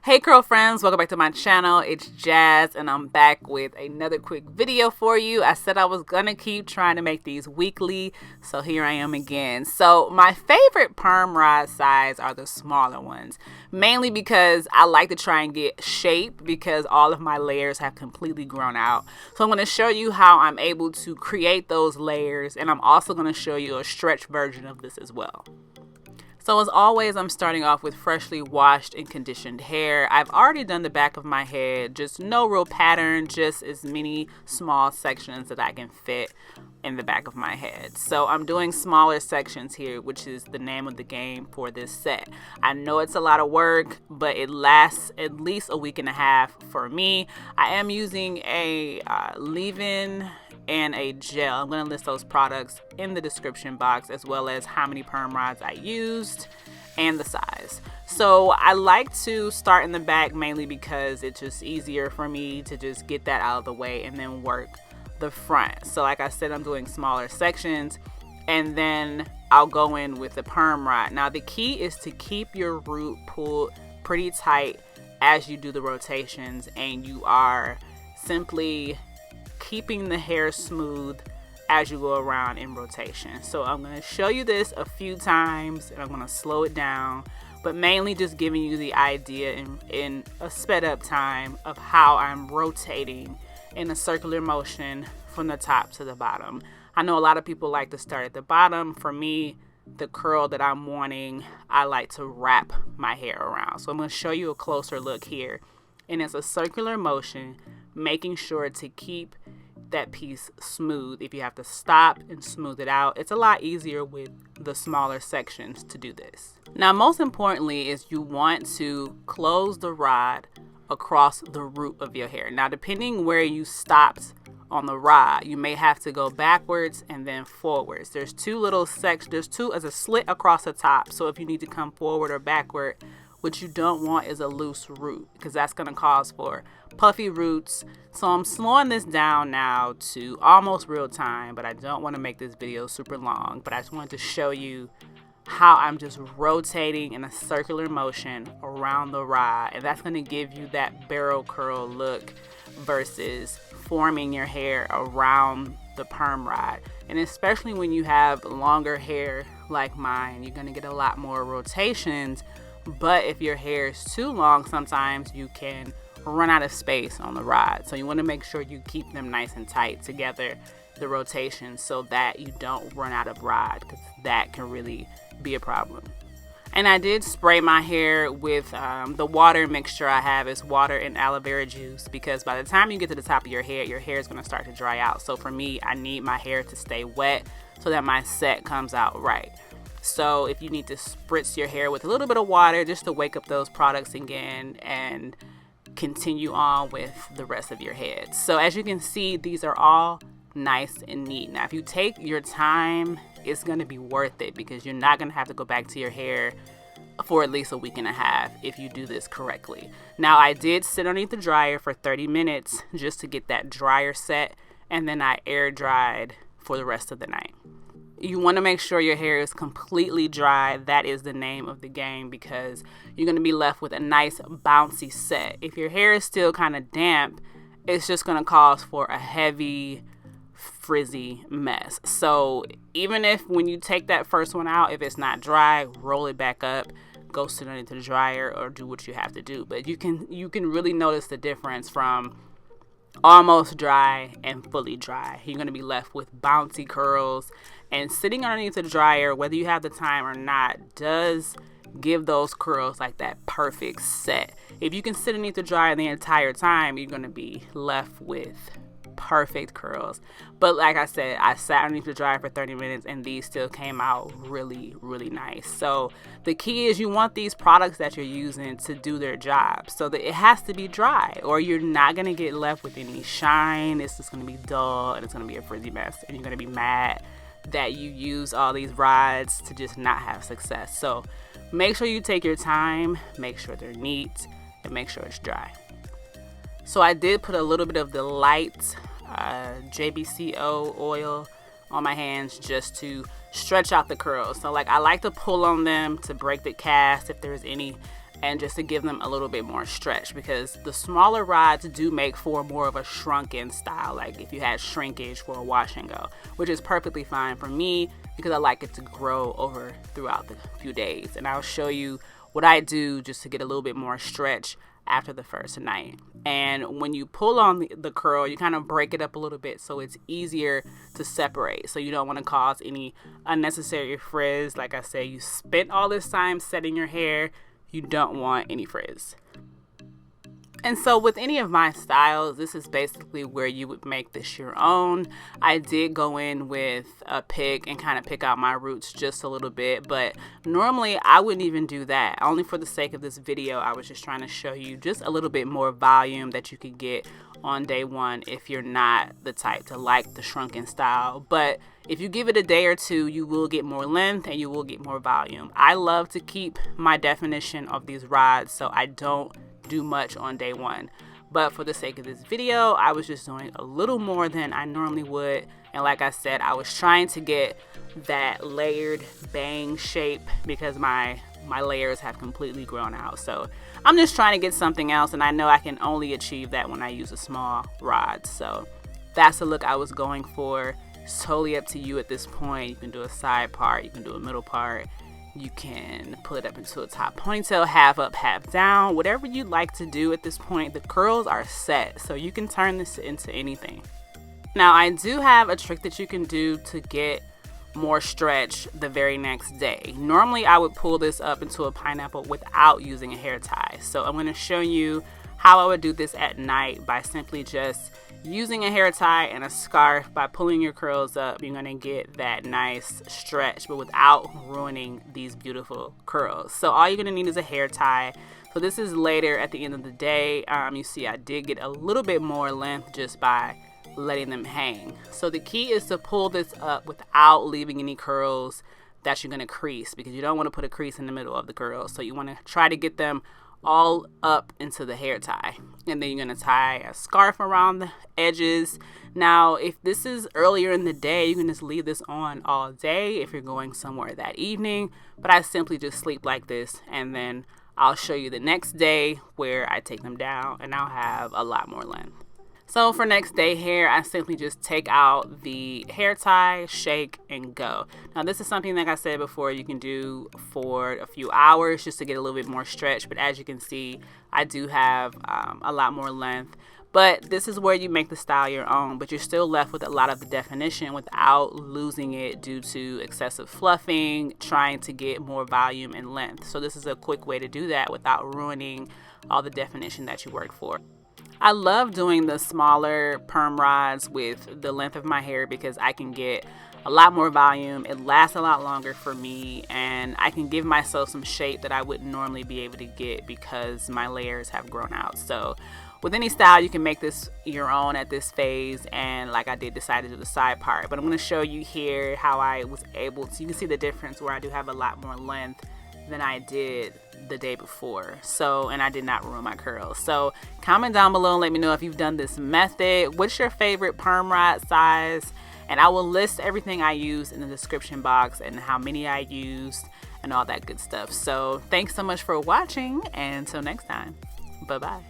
Hey curl friends, welcome back to my channel. It's Jazz and I'm back with another quick video for you. I said I was gonna keep trying to make these weekly, so here I am again. So my favorite perm rod size are the smaller ones, mainly because I like to try and get shape because all of my layers have completely grown out. So I'm going to show you how I'm able to create those layers, and I'm also going to show you a stretch version of this as well. So as always, I'm starting off with freshly washed and conditioned hair. I've already done the back of my head, just no real pattern, just as many small sections that I can fit in the back of my head. So I'm doing smaller sections here, which is the name of the game for this set. I know it's a lot of work, but it lasts at least a week and a half for me. I am using a leave-in and a gel. I'm going to list those products in the description box, as well as how many perm rods I used and the size. So I like to start in the back mainly because it's just easier for me to just get that out of the way and then work the front. So like I said, I'm doing smaller sections and then I'll go in with the perm rod. Now the key is to keep your root pulled pretty tight as you do the rotations, and you are simply keeping the hair smooth as you go around in rotation. So I'm going to show you this a few times and I'm going to slow it down, but mainly just giving you the idea in a sped up time of how I'm rotating in a circular motion from the top to the bottom. I know a lot of people like to start at the bottom. For me, the curl that I'm wanting, I like to wrap my hair around. So I'm going to show you a closer look here, and it's a circular motion, making sure to keep that piece smooth. If you have to stop and smooth it out, it's a lot easier with the smaller sections to do this. Now, most importantly is you want to close the rod across the root of your hair. Now, depending where you stopped on the rod, you may have to go backwards and then forwards. There's two little sections. There's two as a slit across the top. So if you need to come forward or backward, what you don't want is a loose root, because that's going to cause for puffy roots. So I'm slowing this down now to almost real time, but I don't want to make this video super long, but I just wanted to show you how I'm just rotating in a circular motion around the rod, and that's going to give you that barrel curl look versus forming your hair around the perm rod. And especially when you have longer hair like mine, you're going to get a lot more rotations. But if your hair is too long, sometimes you can run out of space on the rod. So you want to make sure you keep them nice and tight together, the rotation, so that you don't run out of rod, because that can really be a problem. And I did spray my hair with the water mixture I have is water and aloe vera juice, because by the time you get to the top of your hair is going to start to dry out. So for me, I need my hair to stay wet so that my set comes out right. So if you need to spritz your hair with a little bit of water just to wake up those products again and continue on with the rest of your head. So as you can see, these are all nice and neat. Now if you take your time, it's going to be worth it, because you're not going to have to go back to your hair for at least a week and a half if you do this correctly. Now I did sit underneath the dryer for 30 minutes just to get that dryer set, and then I air dried for the rest of the night. You want to make sure your hair is completely dry. That is the name of the game, because you're going to be left with a nice bouncy set. If your hair is still kind of damp, it's just going to cause for a heavy, frizzy mess. So even if when you take that first one out, if it's not dry, roll it back up, go sit underneath the dryer, or do what you have to do. But you can really notice the difference from almost dry and fully dry. You're going to be left with bouncy curls, and sitting underneath the dryer, whether you have the time or not, does give those curls like that perfect set. If you can sit underneath the dryer the entire time, you're going to be left with perfect curls. But like I said, I sat underneath the dryer for 30 minutes and these still came out really, really nice. So the key is you want these products that you're using to do their job, so that it has to be dry, or you're not going to get left with any shine. It's just going to be dull and it's going to be a frizzy mess, and you're going to be mad that you use all these rods to just not have success. So make sure you take your time, make sure they're neat, and make sure it's dry. So I did put a little bit of the light JBCO oil on my hands just to stretch out the curls. So like I like to pull on them to break the cast if there's any and just to give them a little bit more stretch, because the smaller rods do make for more of a shrunken style, like if you had shrinkage for a wash and go, which is perfectly fine for me because I like it to grow over throughout the few days. And I'll show you what I do just to get a little bit more stretch after the first night. And when you pull on the curl, you kind of break it up a little bit so it's easier to separate. So you don't want to cause any unnecessary frizz. Like I said, you spent all this time setting your hair. You don't want any frizz. And so with any of my styles, this is basically where you would make this your own. I did go in with a pick and kind of pick out my roots just a little bit, but normally I wouldn't even do that. Only for the sake of this video, I was just trying to show you just a little bit more volume that you could get on day one if you're not the type to like the shrunken style. But if you give it a day or two, you will get more length and you will get more volume. I love to keep my definition of these rods, so I don't do much on day one, but for the sake of this video, I was just doing a little more than I normally would. And like I said, I was trying to get that layered bang shape because my layers have completely grown out. So I'm just trying to get something else, and I know I can only achieve that when I use a small rod. So that's the look I was going for. It's totally up to you at this point. You can do a side part, you can do a middle part, you can put it up into a top ponytail, half up, half down, whatever you'd like to do at this point. The curls are set, so you can turn this into anything. Now, I do have a trick that you can do to get more stretch the very next day. Normally, I would pull this up into a pineapple without using a hair tie. So I'm going to show you how I would do this at night by simply just using a hair tie and a scarf. By pulling your curls up, you're going to get that nice stretch, but without ruining these beautiful curls. So all you're going to need is a hair tie. So this is later at the end of the day. You see I did get a little bit more length just by letting them hang. So the key is to pull this up without leaving any curls that you're going to crease, because you don't want to put a crease in the middle of the curls. So you want to try to get them all up into the hair tie, and then you're going to tie a scarf around the edges. Now, if this is earlier in the day, you can just leave this on all day if you're going somewhere that evening, but I simply just sleep like this, and then I'll show you the next day where I take them down and I'll have a lot more length. So for next day hair, I simply just take out the hair tie, shake, and go. Now this is something, like I said before, you can do for a few hours just to get a little bit more stretch. But as you can see, I do have a lot more length. But this is where you make the style your own, but you're still left with a lot of the definition without losing it due to excessive fluffing, trying to get more volume and length. So this is a quick way to do that without ruining all the definition that you work for. I love doing the smaller perm rods with the length of my hair because I can get a lot more volume. It lasts a lot longer for me, and I can give myself some shape that I wouldn't normally be able to get because my layers have grown out. So with any style, you can make this your own at this phase, and like I did, decide to do the side part. But I'm going to show you here how I was able to, you can see the difference where I do have a lot more length than I did the day before. So, and I did not ruin my curls. So comment down below and let me know if you've done this method. What's your favorite perm rod size? And I will list everything I used in the description box and how many I used and all that good stuff. So thanks so much for watching, and until next time, bye bye.